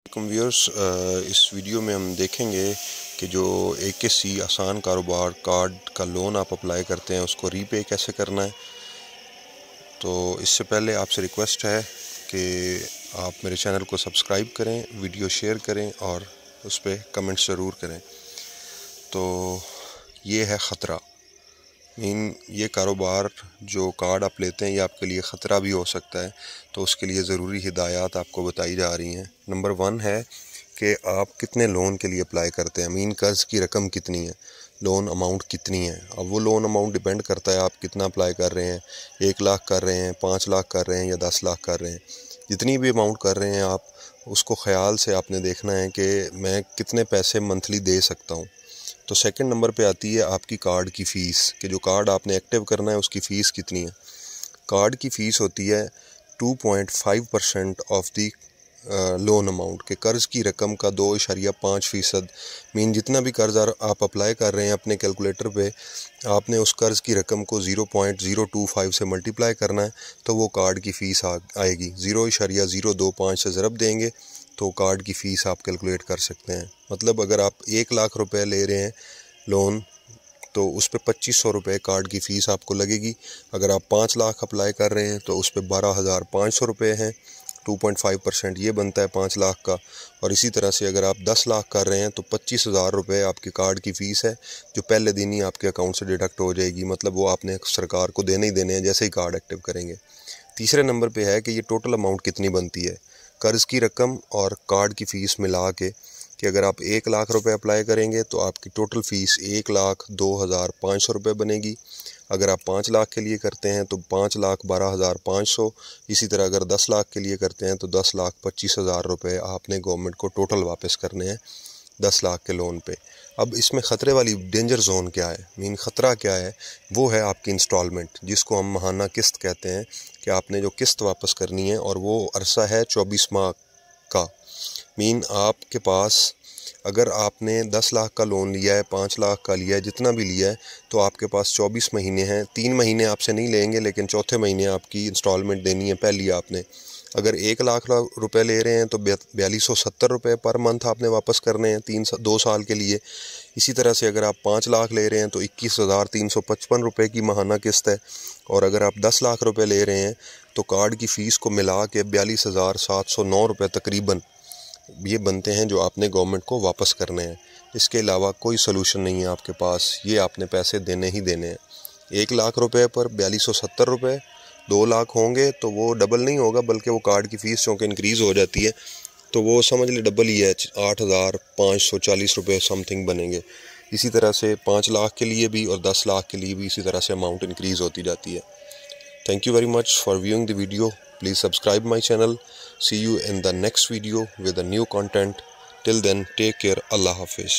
Viewers, इस video में हम देखेंगे कि जो AKC आसान कारोबार कार्ड का लोन आप अप्लाई करते हैं उसको रीपे कैसे करना है। तो इससे पहले आपसे रिक्वेस्ट है कि आप मेरे चैनल को सब्सक्राइब करें, वीडियो शेयर करें और उस पर कमेंट्स ज़रूर करें। तो ये है ख़तरा, ये कारोबार जो कार्ड आप लेते हैं ये आपके लिए ख़तरा भी हो सकता है। तो उसके लिए ज़रूरी हिदायत आपको बताई जा रही हैं। नंबर 1 है कि आप कितने लोन के लिए अप्लाई करते हैं, कर्ज़ की रकम कितनी है, लोन अमाउंट कितनी है। अब वो लोन अमाउंट डिपेंड करता है आप कितना अप्लाई कर रहे हैं, 1 लाख कर रहे हैं, 5 लाख कर रहे हैं या 10 लाख कर रहे हैं। जितनी भी अमाउंट कर रहे हैं आप उसको ख़याल से आपने देखना है कि मैं कितने पैसे मंथली दे सकता हूँ। तो सेकंड नंबर पे आती है आपकी कार्ड की फ़ीस, कि जो कार्ड आपने एक्टिव करना है उसकी फ़ीस कितनी है। कार्ड की फ़ीस होती है 2.5% ऑफ दी लोन अमाउंट, के कर्ज़ की रकम का 2.5%। जितना भी कर्ज़ आप अप्लाई कर रहे हैं अपने कैलकुलेटर पे आपने उस कर्ज़ की रकम को 0.025 से मल्टीप्लाई करना है तो वो कार्ड की फ़ीस आएगी। 0.025 से ज़रब देंगे तो कार्ड की फ़ीस आप कैलकुलेट कर सकते हैं। मतलब अगर आप 1 लाख रुपए ले रहे हैं लोन तो उस पर 2500 रुपये कार्ड की फ़ीस आपको लगेगी। अगर आप 5 लाख अप्लाई कर रहे हैं तो उस पर 12,500 रुपये हैं। 2.5% ये बनता है 5 लाख का। और इसी तरह से अगर आप 10 लाख कर रहे हैं तो 25,000 रुपये आपके कार्ड की फ़ीस है, जो पहले दिन ही आपके अकाउंट से डिडक्ट हो जाएगी। मतलब वो आपने सरकार को देने ही देने हैं जैसे ही कार्ड एक्टिव करेंगे। तीसरे नंबर पे है कि ये टोटल अमाउंट कितनी बनती है, कर्ज़ की रकम और कार्ड की फ़ीस मिला के, कि अगर आप 1 लाख रुपए अप्लाई करेंगे तो आपकी टोटल फ़ीस 1,02,500 रुपये बनेगी। अगर आप 5 लाख के लिए करते हैं तो 5,12,500। इसी तरह अगर 10 लाख के लिए करते हैं तो 10,25,000 रुपये आपने गवर्नमेंट को टोटल वापस करने हैं 10 लाख के लोन पे। अब इसमें ख़तरे वाली डेंजर जोन क्या है, ख़तरा क्या है, वो है आपकी इंस्टॉलमेंट, जिसको हम माहाना किस्त कहते हैं, कि आपने जो किस्त वापस करनी है और वो अरसा है 24 माह का। आपके पास अगर आपने 10 लाख का लोन लिया है, 5 लाख का लिया है, जितना भी लिया है, तो आपके पास 24 महीने हैं। 3 महीने आपसे नहीं लेंगे लेकिन चौथे महीने आपकी इंस्टॉलमेंट देनी है पहली आपने। अगर 1 लाख रुपए ले रहे हैं तो 4270 रुपये पर मंथ आपने वापस करने हैं 2 साल के लिए। इसी तरह से अगर आप 5 लाख ले रहे हैं तो 21,355 रुपये की माहाना किस्त है। और अगर आप 10 लाख रुपए ले रहे हैं तो कार्ड की फ़ीस को मिला के 42,709 रुपये तकरीबन ये बनते हैं जो आपने गवर्नमेंट को वापस करने हैं। इसके अलावा कोई सलूशन नहीं है आपके पास, ये आपने पैसे देने ही देने हैं। 1 लाख रुपए पर 4270 रुपये, 2 लाख होंगे तो वो डबल नहीं होगा बल्कि वो कार्ड की फ़ीस चूँकि इंक्रीज़ हो जाती है तो वो समझ ले डबल ही है, 8,540 रुपये समथिंग बनेंगे। इसी तरह से 5 लाख के लिए भी और 10 लाख के लिए भी इसी तरह से अमाउंट इंक्रीज़ होती जाती है। Thank you very much for viewing the video. Please subscribe my channel. See you in the next video with a new content. Till then, take care. Allah Hafiz.